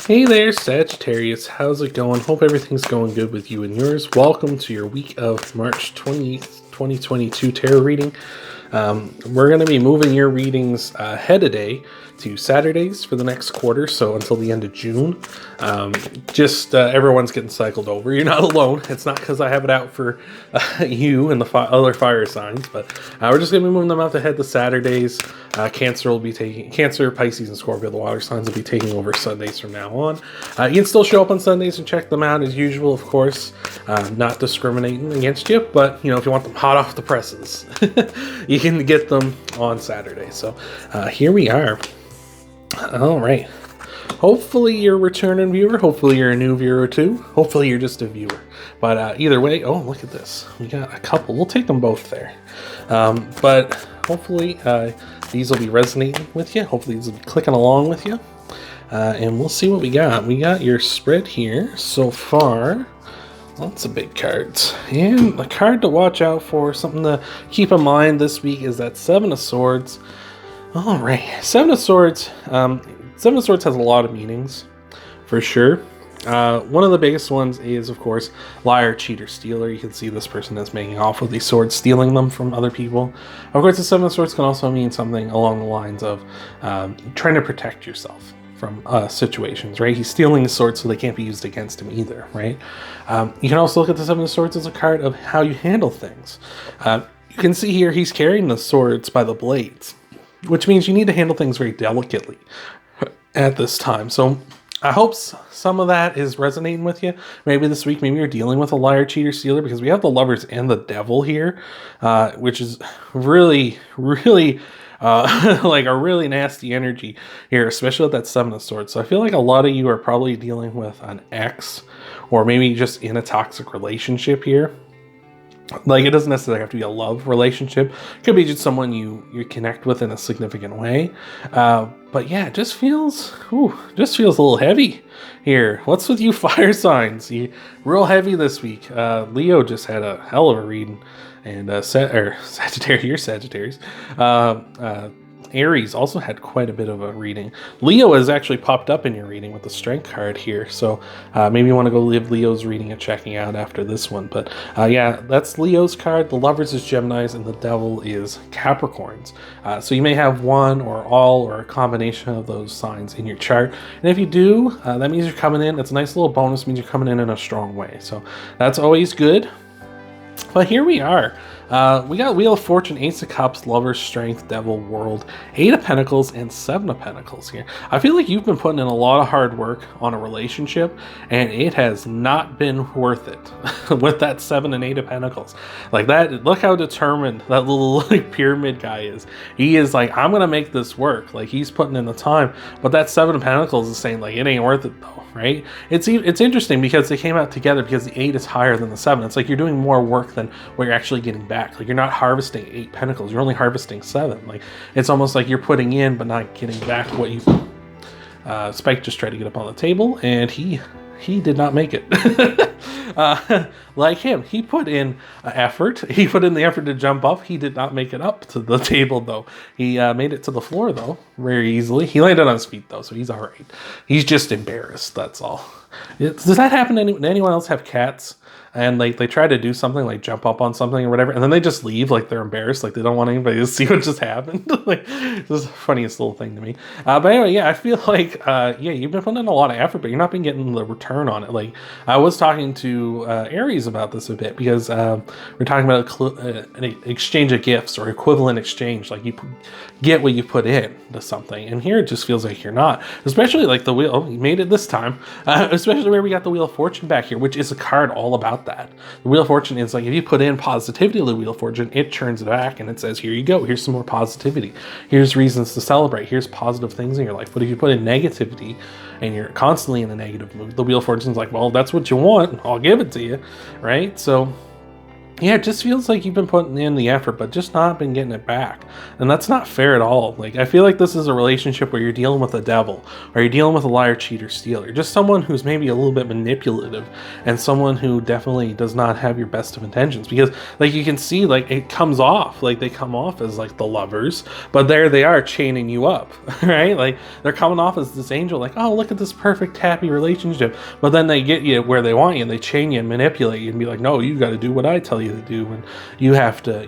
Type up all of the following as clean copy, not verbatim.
Hey there, Sagittarius. How's it going? Hope everything's going good with you and yours. Welcome to your week of March 20th, 2022 tarot reading. We're going to be moving your readings ahead a day to Saturdays for the next quarter, so until the end of June. Everyone's getting cycled over. You're not alone. It's not because I have it out for you and the other fire signs, but we're just going to be moving them out ahead to Saturdays. Cancer, Pisces, and Scorpio, the water signs, will be taking over Sundays from now on. You can still show up on Sundays and check them out as usual, of course. Not discriminating against you, but if you want them hot off the presses, you can get them on Saturday. So here we are. All right. Hopefully you're a returning viewer. Hopefully you're a new viewer too. Hopefully you're just a viewer. But either way, oh, look at this. We got a couple. We'll take them both there. But hopefully these will be resonating with you. Hopefully these will be clicking along with you. And we'll see what we got. We got your spread here so far. Lots of big cards. And the card to watch out for, something to keep in mind this week, is that Seven of Swords. All right. Seven of Swords. Seven of Swords has a lot of meanings, for sure. One of the biggest ones is, of course, liar, cheater, stealer. You can see this person is making off with these swords, stealing them from other people. Of course, the Seven of Swords can also mean something along the lines of trying to protect yourself from situations, right? He's stealing the swords so they can't be used against him either, right? You can also look at the Seven of Swords as a card of how you handle things. You can see here he's carrying the swords by the blades, which means you need to handle things very delicately at this time. So I hope some of that is resonating with you. Maybe this week, maybe you're dealing with a liar, cheater, stealer, because we have the Lovers and the Devil here, which is really, really like a really nasty energy here, especially with that Seven of Swords. So I feel like a lot of you are probably dealing with an ex, or maybe just in a toxic relationship here. Like, it doesn't necessarily have to be a love relationship. It could be just someone you connect with in a significant way. But yeah, it just feels a little heavy here. What's with you fire signs? You real heavy this week. Leo just had a hell of a reading, and Sagittarius, you're Sagittarius. Aries also had quite a bit of a reading. Leo has actually popped up in your reading with the Strength card here, so maybe you want to go give Leo's reading a checking out after this one. But yeah, that's Leo's card. The Lovers is Geminis, and the Devil is Capricorns. So you may have one or all or a combination of those signs in your chart. And if you do, that means you're coming in. It's a nice little bonus, means you're coming in a strong way. So that's always good. But here we are. We got Wheel of Fortune, Ace of Cups, Lovers, Strength, Devil, World, Eight of Pentacles, and Seven of Pentacles here. I feel like you've been putting in a lot of hard work on a relationship, and it has not been worth it with that Seven and Eight of Pentacles. Like that, look how determined that little pyramid guy is. He is like, I'm going to make this work. Like, he's putting in the time. But that Seven of Pentacles is saying, like, it ain't worth it though, right? It's interesting because they came out together because the 8 is higher than the 7. It's like you're doing more work than what you're actually getting back. Like, you're not harvesting 8 pentacles, you're only harvesting 7. Like, it's almost like you're putting in but not getting back what you Spike just tried to get up on the table, and he did not make it. Like him, he put in effort. He put in the effort to jump up. He did not make it up to the table, though. He made it to the floor, though, very easily. He landed on his feet, though, so he's all right. He's just embarrassed, that's all. Does that happen to anyone else have cats? And like they try to do something, like jump up on something or whatever, and then they just leave, like they're embarrassed, like they don't want anybody to see what just happened. Like, this is the funniest little thing to me. But anyway, yeah, I feel like yeah, you've been putting in a lot of effort, but you're not been getting the return on it. Like, I was talking to Aries about this a bit, because we're talking about an exchange of gifts or equivalent exchange. Like, you get what you put in to something, and here it just feels like you're not. Especially like the wheel. Oh, you made it this time. Especially where we got the Wheel of Fortune back here, which is a card all about that. The Wheel of Fortune is like, if you put in positivity to the Wheel of Fortune, it turns it back and it says, here you go, here's some more positivity, here's reasons to celebrate, here's positive things in your life. But if you put in negativity and you're constantly in a negative mood, the Wheel of Fortune is like, well, that's what you want, I'll give it to you, right? So Yeah, it just feels like you've been putting in the effort, but just not been getting it back. And that's not fair at all. Like, I feel like this is a relationship where you're dealing with a devil, or you're dealing with a liar, cheater, stealer. Just someone who's maybe a little bit manipulative, and someone who definitely does not have your best of intentions. Because, like, you can see, like, it comes off, like, they come off as, like, the lovers, but there they are chaining you up, right? Like, they're coming off as this angel, like, oh, look at this perfect, happy relationship. But then they get you where they want you, and they chain you and manipulate you and be like, no, you got to do what I tell you to do, and you have to,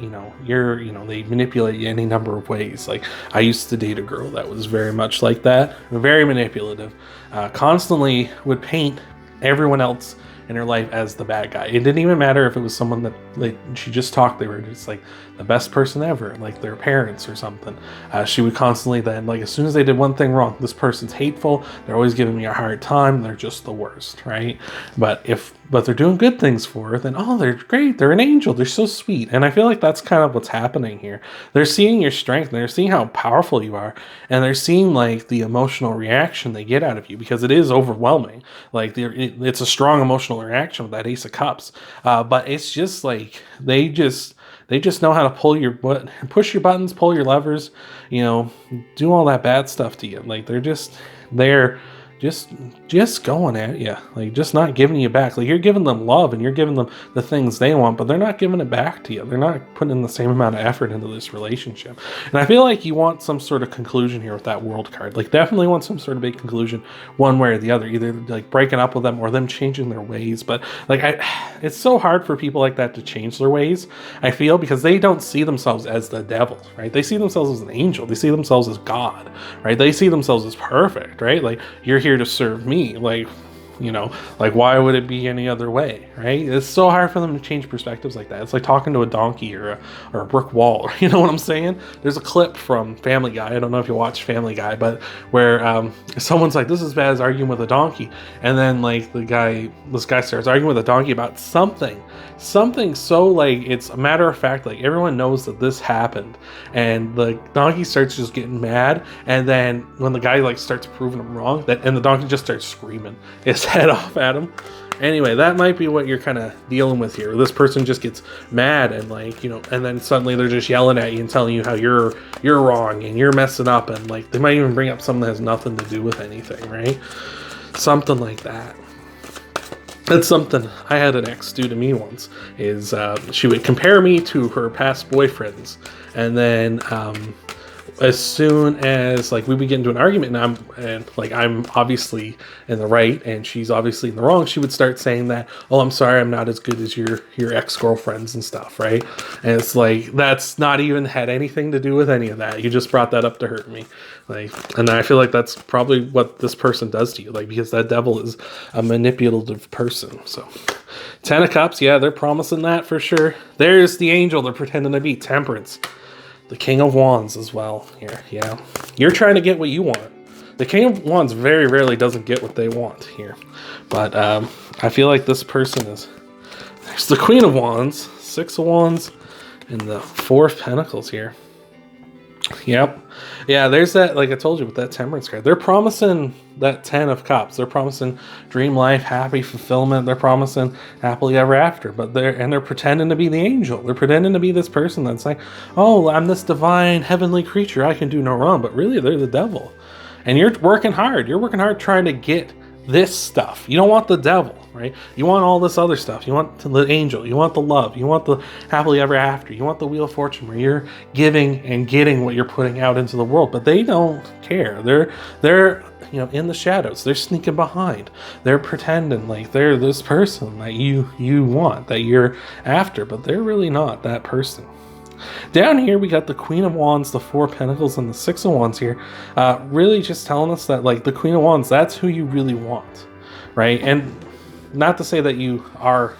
they manipulate you any number of ways. Like, I used to date a girl that was very much like that, very manipulative, constantly would paint everyone else in her life as the bad guy. It didn't even matter if it was someone that, like, she just talked, they were just like the best person ever, like their parents or something. She would constantly then, like, as soon as they did one thing wrong, this person's hateful, they're always giving me a hard time, they're just the worst, right? But they're doing good things for her, then, oh, they're great, they're an angel, they're so sweet. And I feel like that's kind of what's happening here. They're seeing your strength, and they're seeing how powerful you are, and they're seeing, like, the emotional reaction they get out of you, because it is overwhelming. Like, it's a strong emotional reaction with that Ace of Cups. But it's just like, they just know how to push your buttons, pull your levers, do all that bad stuff to you. Like, they're just going at you, like, just not giving you back. Like, you're giving them love and you're giving them the things they want, but they're not giving it back to you. They're not putting in the same amount of effort into this relationship. And I feel like you want some sort of conclusion here with that World card. Like, definitely want some sort of big conclusion one way or the other, either like breaking up with them or them changing their ways. But like, it's so hard for people like that to change their ways, I feel, because they don't see themselves as the devil, right? They see themselves as an angel. They see themselves as God, right? They see themselves as perfect, right? Like, you're here to serve me. Like, like, why would it be any other way, right? It's so hard for them to change perspectives like that. It's like talking to a donkey or a brick wall. You know what I'm saying? There's a clip from Family Guy. I don't know if you watch Family Guy, but where someone's like, this is as bad as arguing with a donkey. And then, like, this guy starts arguing with a donkey about something so, like, it's a matter of fact, like, everyone knows that this happened, and the donkey starts just getting mad, and then when the guy, like, starts proving him wrong, and the donkey just starts screaming his head off at him. Anyway, that might be what you're kind of dealing with here. This person just gets mad and, like, and then suddenly they're just yelling at you and telling you how you're wrong and you're messing up, and, like, they might even bring up something that has nothing to do with anything, right? Something like that. That's something I had an ex do to me once, is she would compare me to her past boyfriends, and then as soon as, like, we would get into an argument, and I'm obviously in the right and she's obviously in the wrong, she would start saying that, oh, I'm sorry, I'm not as good as your ex-girlfriends and stuff, right? And it's like, that's not even had anything to do with any of that. You just brought that up to hurt me. Like, and I feel like that's probably what this person does to you, like, because that devil is a manipulative person. So 10 of Cups, yeah, they're promising that for sure. There's the angel they're pretending to be, Temperance. The King of Wands as well here, yeah. You're trying to get what you want. The King of Wands very rarely doesn't get what they want here. But I feel like this person is... There's the Queen of Wands, 6 of Wands, and the 4 of Pentacles here. Yep. Yeah, there's that, like I told you, with that Temperance card. They're promising that 10 of Cups. They're promising dream life, happy fulfillment. They're promising happily ever after. But they're pretending to be the angel. They're pretending to be this person that's like, oh, I'm this divine heavenly creature, I can do no wrong. But really, they're the devil. And you're working hard. You're working hard trying to get this stuff. You don't want the devil, right? You want all this other stuff. You want the angel. You want the love. You want the happily ever after. You want the Wheel of Fortune, where you're giving and getting what you're putting out into the world. But they don't care. They're in the shadows. They're sneaking behind. They're pretending like they're this person that you want, that you're after, but they're really not that person. Down here, we got the Queen of Wands, the 4 of Pentacles, and the 6 of Wands here. Really just telling us that, like, the Queen of Wands, that's who you really want, right? And not to say that you are,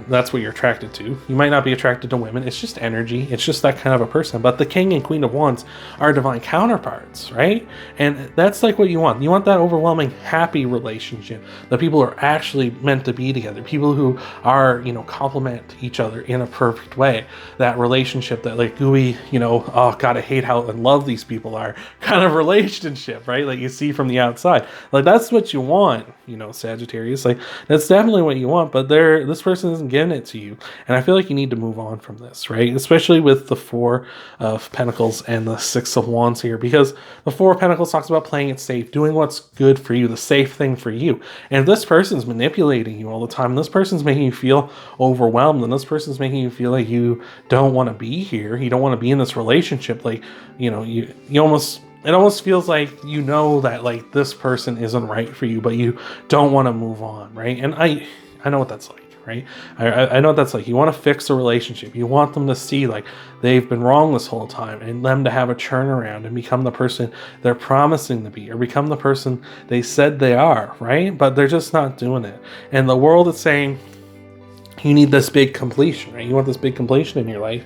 that's what you're attracted to. You might not be attracted to women. It's just energy. It's just that kind of a person. But the King and Queen of Wands are divine counterparts, right? And that's like what you want. You want that overwhelming, happy relationship. The people are actually meant to be together. People who are, complement each other in a perfect way. That relationship, that, like, gooey, oh God, I hate how in love these people are kind of relationship, right? Like you see from the outside. Like, that's what you want, Sagittarius. Like, That's definitely what you want, but this person isn't giving it to you. And I feel like you need to move on from this, right? Especially with the Four of Pentacles and the Six of Wands here, because the Four of Pentacles talks about playing it safe, doing what's good for you, the safe thing for you. And if this person's manipulating you all the time, and this person's making you feel overwhelmed, and this person's making you feel like you don't want to be here, you don't want to be in this relationship, like, you almost, it almost feels like that like this person isn't right for you, but you don't want to move on, right? And I know what that's like, right? I know what that's like. You want to fix a relationship. You want them to see like they've been wrong this whole time, and them to have a turnaround and become the person they're promising to be, or become the person they said they are, right? But they're just not doing it. And the world is saying you need this big completion, right? You want this big completion in your life.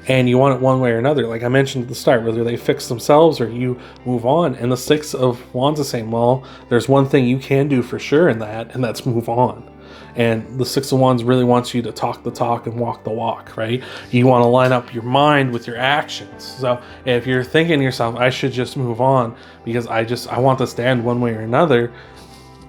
And you want it one way or another, like I mentioned at the start, whether they fix themselves or you move on. And the Six of Wands is saying, well, there's one thing you can do for sure in that, and that's move on. And the Six of Wands really wants you to talk the talk and walk the walk, right? You want to line up your mind with your actions. So if you're thinking to yourself, I should just move on because I want this to end one way or another,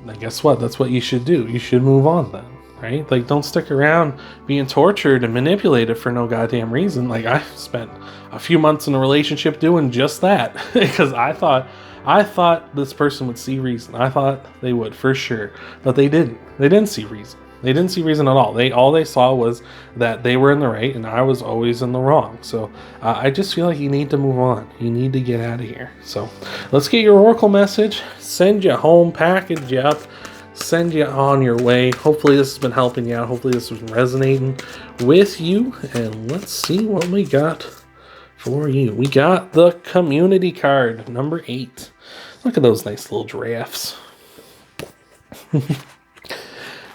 then guess what? That's what you should do. You should move on then. Right? Like, don't stick around being tortured and manipulated for no goddamn reason. Like, I spent a few months in a relationship doing just that because I thought this person would see reason. I thought they would for sure, but they didn't. They didn't see reason. They didn't see reason at all. All they saw was that they were in the right and I was always in the wrong. So I just feel like you need to move on. You need to get out of here. So let's get your oracle message. Send you home, package you up, send you on your way. Hopefully this has been helping you out. Hopefully this was resonating with you. And let's see what we got for you. We got the community card, number 8. Look at those nice little giraffes.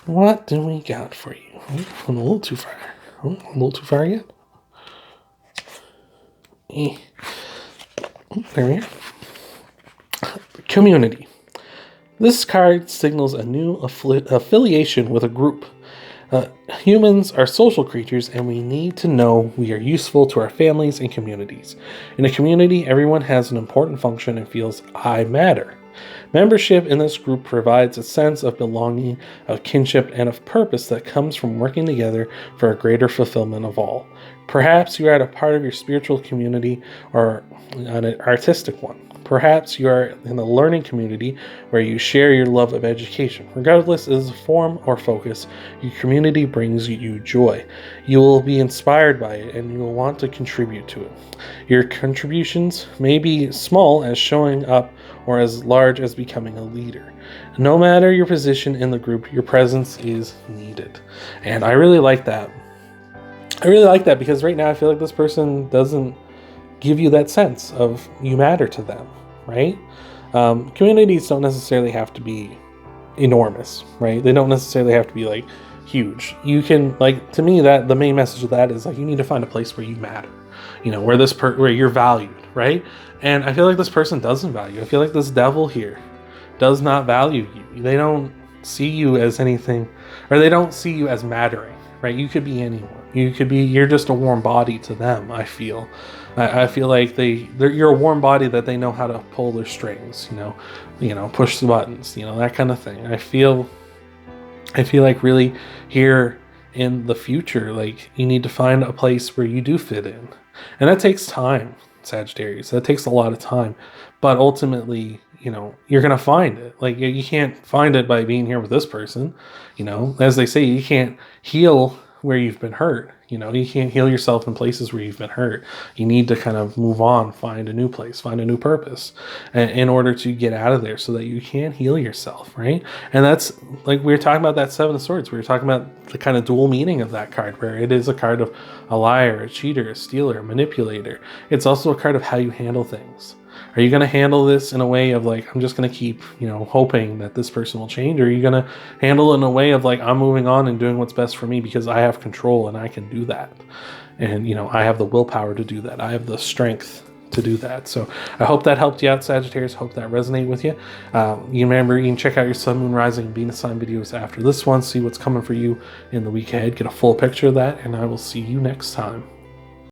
What do we got for you? Oh, I'm a little too far. Oh, a little too far yet? There we are. Community. This card signals a new affiliation with a group. Humans are social creatures, and we need to know we are useful to our families and communities. In a community, everyone has an important function and feels I matter. Membership in this group provides a sense of belonging, of kinship, and of purpose that comes from working together for a greater fulfillment of all. Perhaps you are at a part of your spiritual community or an artistic one. Perhaps you are in a learning community where you share your love of education. Regardless of the form or focus, your community brings you joy. You will be inspired by it and you will want to contribute to it. Your contributions may be small as showing up or as large as becoming a leader. No matter your position in the group, your presence is needed. And I really like that. I really like that because right now I feel like this person doesn't give you that sense of you matter to them, right? Communities don't necessarily have to be enormous, right? They don't necessarily have to be like huge. You can, like, to me, that the main message of that is like you need to find a place where you matter, where where you're valued, right? And I feel like this person doesn't value. I feel like this devil here does not value you. They don't see you as anything, or they don't see you as mattering, right? You could be anyone. You're just a warm body to them, I feel. I feel like you're a warm body that they know how to pull their strings, push the buttons, that kind of thing. I feel like really here in the future, like you need to find a place where you do fit in. And that takes time, Sagittarius. That takes a lot of time. But ultimately, you're going to find it. Like you can't find it by being here with this person. As they say, you can't heal where you've been hurt. You can't heal yourself in places where you've been hurt. You need to kind of move on, find a new place, find a new purpose in order to get out of there so that you can heal yourself, right? And that's like we were talking about that Seven of Swords. We were talking about the kind of dual meaning of that card, where it is a card of a liar, a cheater, a stealer, a manipulator. It's also a card of how you handle things. Are you going to handle this in a way of like, I'm just going to keep, hoping that this person will change? Or are you going to handle it in a way of like, I'm moving on and doing what's best for me because I have control and I can do that. And, I have the willpower to do that. I have the strength to do that. So I hope that helped you out, Sagittarius. Hope that resonated with you. You remember, you can check out your Sun, Moon, Rising, and Venus sign videos after this one. See what's coming for you in the week ahead. Get a full picture of that. And I will see you next time.